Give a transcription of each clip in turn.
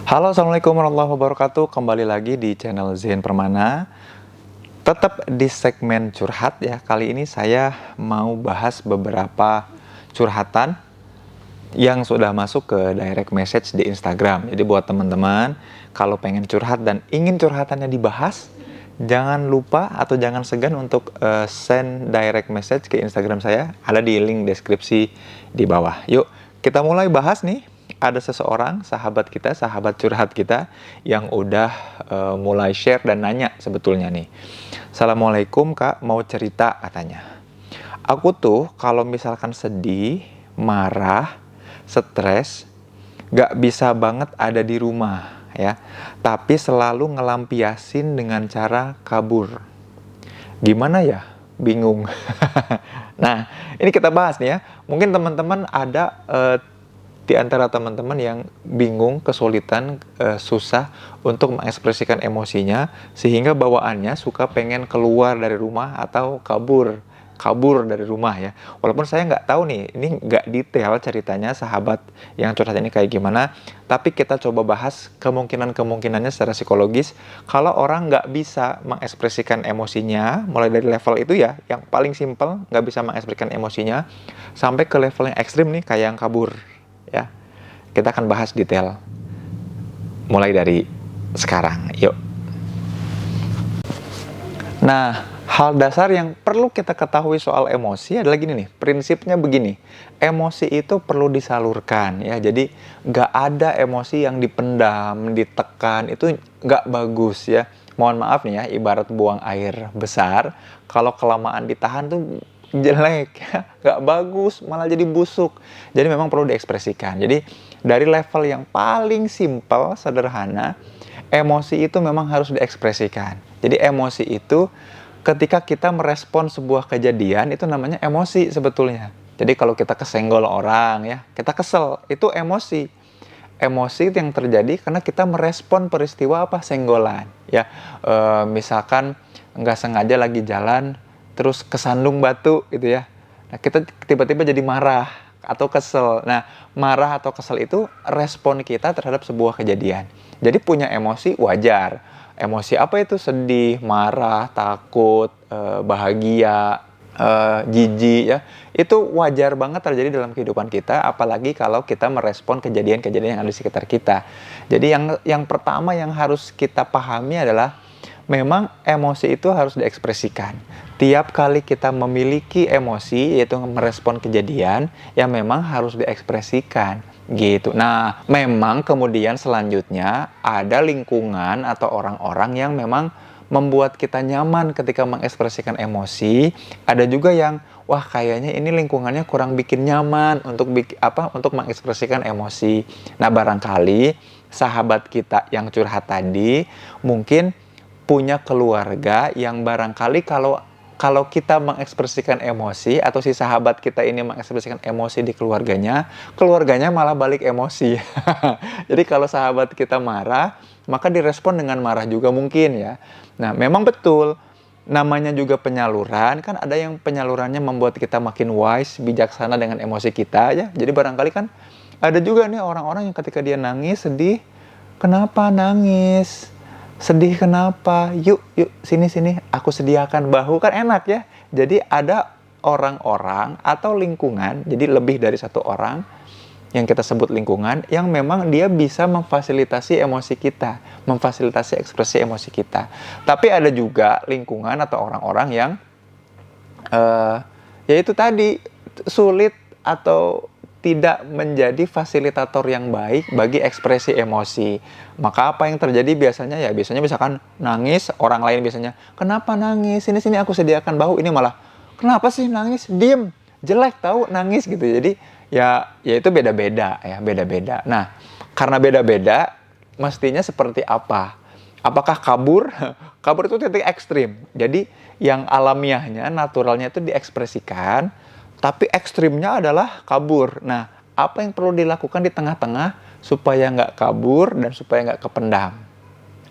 Halo, Assalamualaikum warahmatullahi wabarakatuh. Kembali lagi di channel Zain Permana. Tetap di segmen curhat ya. Kali ini saya mau bahas beberapa curhatan yang sudah masuk ke direct message di Instagram. Jadi buat teman-teman, kalau pengen curhat dan ingin curhatannya dibahas, jangan lupa atau jangan segan untuk send direct message ke Instagram saya. Ada di link deskripsi di bawah. Yuk, kita mulai bahas nih. Ada seseorang, sahabat kita, sahabat curhat kita yang udah mulai share dan nanya sebetulnya nih. Assalamualaikum Kak, mau cerita katanya. Aku tuh kalau misalkan sedih, marah, stres, gak bisa banget ada di rumah ya. Tapi selalu ngelampiasin dengan cara kabur. Gimana ya? Bingung. Nah, ini kita bahas nih ya. Mungkin teman-teman ada di antara teman-teman yang bingung, kesulitan, susah untuk mengekspresikan emosinya, sehingga bawaannya suka pengen keluar dari rumah atau kabur dari rumah ya. Walaupun saya nggak tahu nih, ini nggak detail ceritanya sahabat yang curhat ini kayak gimana, tapi kita coba bahas kemungkinan-kemungkinannya secara psikologis. Kalau orang nggak bisa mengekspresikan emosinya, mulai dari level itu ya, yang paling simpel, nggak bisa mengekspresikan emosinya, sampai ke level yang ekstrim nih, kayak yang kabur. Ya, kita akan bahas detail mulai dari sekarang. Yuk. Nah, hal dasar yang perlu kita ketahui soal emosi adalah gini nih. Prinsipnya begini, emosi itu perlu disalurkan ya. Jadi nggak ada emosi yang dipendam, ditekan, itu nggak bagus ya. Mohon maaf nih ya, ibarat buang air besar, kalau kelamaan ditahan tuh jelek ya, nggak bagus, malah jadi busuk. Jadi memang perlu diekspresikan. Jadi dari level yang paling simpel, sederhana, emosi itu memang harus diekspresikan. Jadi emosi itu ketika kita merespon sebuah kejadian, itu namanya emosi sebetulnya. Jadi kalau kita kesenggol orang ya, kita kesel, itu emosi. Emosi yang terjadi karena kita merespon peristiwa senggolan ya. Misalkan nggak sengaja lagi jalan terus kesandung batu gitu ya. Nah, kita tiba-tiba jadi marah atau kesel. Nah, marah atau kesel itu respon kita terhadap sebuah kejadian. Jadi punya emosi wajar. Emosi apa itu? Sedih, marah, takut, bahagia, jijik ya. Itu wajar banget terjadi dalam kehidupan kita, apalagi kalau kita merespon kejadian-kejadian yang ada di sekitar kita. Jadi yang pertama yang harus kita pahami adalah memang emosi itu harus diekspresikan. Tiap kali kita memiliki emosi, yaitu merespon kejadian, ya memang harus diekspresikan gitu. Nah, memang kemudian selanjutnya ada lingkungan atau orang-orang yang memang membuat kita nyaman ketika mengekspresikan emosi. Ada juga yang wah kayaknya ini lingkungannya kurang bikin nyaman untuk mengekspresikan emosi. Nah, barangkali sahabat kita yang curhat tadi mungkin punya keluarga yang barangkali kalau kita mengekspresikan emosi atau si sahabat kita ini mengekspresikan emosi di keluarganya malah balik emosi. Jadi kalau sahabat kita marah, maka direspon dengan marah juga mungkin ya. Nah, memang betul, namanya juga penyaluran, kan ada yang penyalurannya membuat kita makin wise, bijaksana dengan emosi kita ya. Jadi barangkali kan ada juga nih orang-orang yang ketika dia nangis, sedih, kenapa nangis? Sedih kenapa? Yuk, sini, aku sediakan bahu, kan enak ya. Jadi ada orang-orang atau lingkungan, jadi lebih dari satu orang, yang kita sebut lingkungan, yang memang dia bisa memfasilitasi emosi kita, memfasilitasi ekspresi emosi kita. Tapi ada juga lingkungan atau orang-orang yang, yaitu tadi, sulit atau tidak menjadi fasilitator yang baik bagi ekspresi emosi. Maka apa yang terjadi biasanya ya, biasanya misalkan nangis, orang lain biasanya, kenapa nangis? Sini aku sediakan bahu, ini malah, kenapa sih nangis? Diem, jelek tahu nangis gitu. Jadi ya itu beda-beda ya, beda-beda. Nah, karena beda-beda, mestinya seperti apa? Apakah kabur? Kabur itu titik ekstrim. Jadi yang alamiahnya, naturalnya itu diekspresikan, tapi ekstrimnya adalah kabur. Nah, apa yang perlu dilakukan di tengah-tengah supaya nggak kabur dan supaya nggak kependam?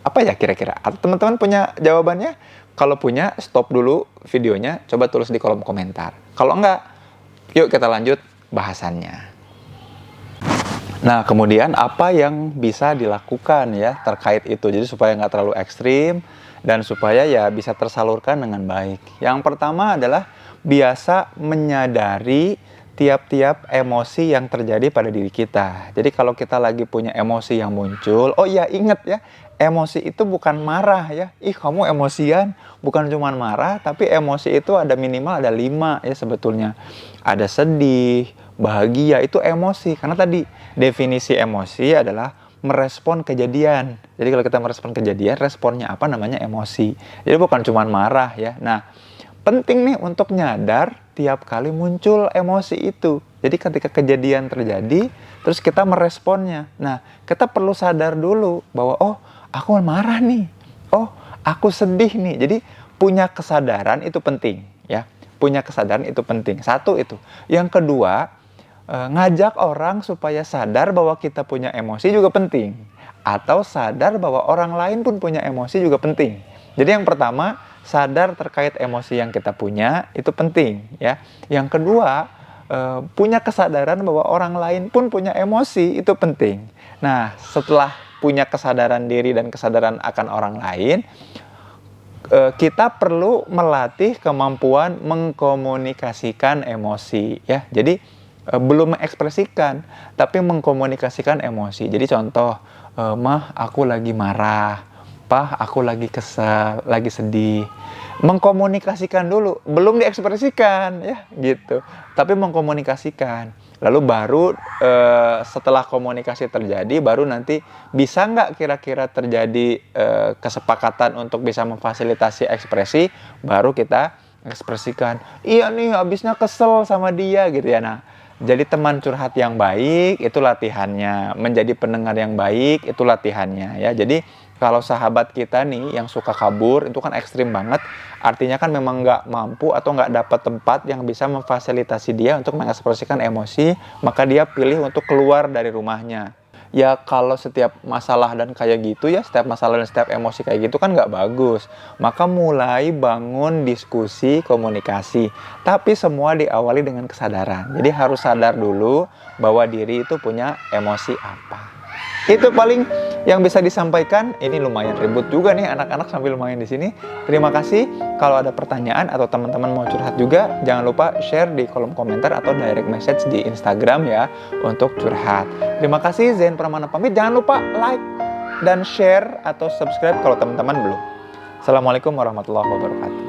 Apa ya kira-kira? Atau teman-teman punya jawabannya? Kalau punya, stop dulu videonya, coba tulis di kolom komentar. Kalau enggak, yuk kita lanjut bahasannya. Nah, kemudian apa yang bisa dilakukan ya terkait itu. Jadi supaya nggak terlalu ekstrim dan supaya ya bisa tersalurkan dengan baik. Yang pertama adalah biasa menyadari tiap-tiap emosi yang terjadi pada diri kita. Jadi kalau kita lagi punya emosi yang muncul, oh iya ingat ya, emosi itu bukan marah ya. Ih kamu emosian, bukan cuma marah, tapi emosi itu ada minimal ada 5 ya sebetulnya. Ada sedih, bahagia, itu emosi. Karena tadi definisi emosi adalah merespon kejadian. Jadi kalau kita merespon kejadian, responnya apa? Namanya emosi. Jadi bukan cuma marah ya. Nah, penting nih untuk nyadar tiap kali muncul emosi itu. Jadi ketika kejadian terjadi, terus kita meresponnya. Nah, kita perlu sadar dulu bahwa oh, aku marah nih. Oh, aku sedih nih. Jadi punya kesadaran itu penting ya. Punya kesadaran itu penting. Satu itu. Yang kedua, ngajak orang supaya sadar bahwa kita punya emosi juga penting. Atau sadar bahwa orang lain pun punya emosi juga penting. Jadi yang pertama, sadar terkait emosi yang kita punya, itu penting ya. Yang kedua, punya kesadaran bahwa orang lain pun punya emosi, itu penting. Nah, setelah punya kesadaran diri dan kesadaran akan orang lain, kita perlu melatih kemampuan mengkomunikasikan emosi ya. Jadi belum mengekspresikan, tapi mengkomunikasikan emosi. Jadi contoh, mah aku lagi marah, pah aku lagi kesal, lagi sedih. Mengkomunikasikan dulu, belum diekspresikan ya gitu. Tapi mengkomunikasikan. Lalu baru setelah komunikasi terjadi, baru nanti bisa nggak kira-kira terjadi kesepakatan untuk bisa memfasilitasi ekspresi, baru kita ekspresikan. Iya nih, abisnya kesel sama dia gitu ya. Nah, jadi teman curhat yang baik itu latihannya, menjadi pendengar yang baik itu latihannya ya. Jadi kalau sahabat kita nih yang suka kabur itu kan ekstrim banget, artinya kan memang nggak mampu atau nggak dapat tempat yang bisa memfasilitasi dia untuk mengekspresikan emosi, maka dia pilih untuk keluar dari rumahnya. Ya kalau setiap masalah dan kayak gitu ya, setiap masalah dan setiap emosi kayak gitu kan nggak bagus. Maka mulai bangun diskusi, komunikasi. Tapi semua diawali dengan kesadaran. Jadi harus sadar dulu bahwa diri itu punya emosi apa. Itu paling yang bisa disampaikan. Ini lumayan ribut juga nih anak-anak sambil main di sini. Terima kasih. Kalau ada pertanyaan atau teman-teman mau curhat juga, jangan lupa share di kolom komentar atau direct message di Instagram ya untuk curhat. Terima kasih, Zain Pramana pamit. Jangan lupa like dan share atau subscribe kalau teman-teman belum. Assalamualaikum warahmatullahi wabarakatuh.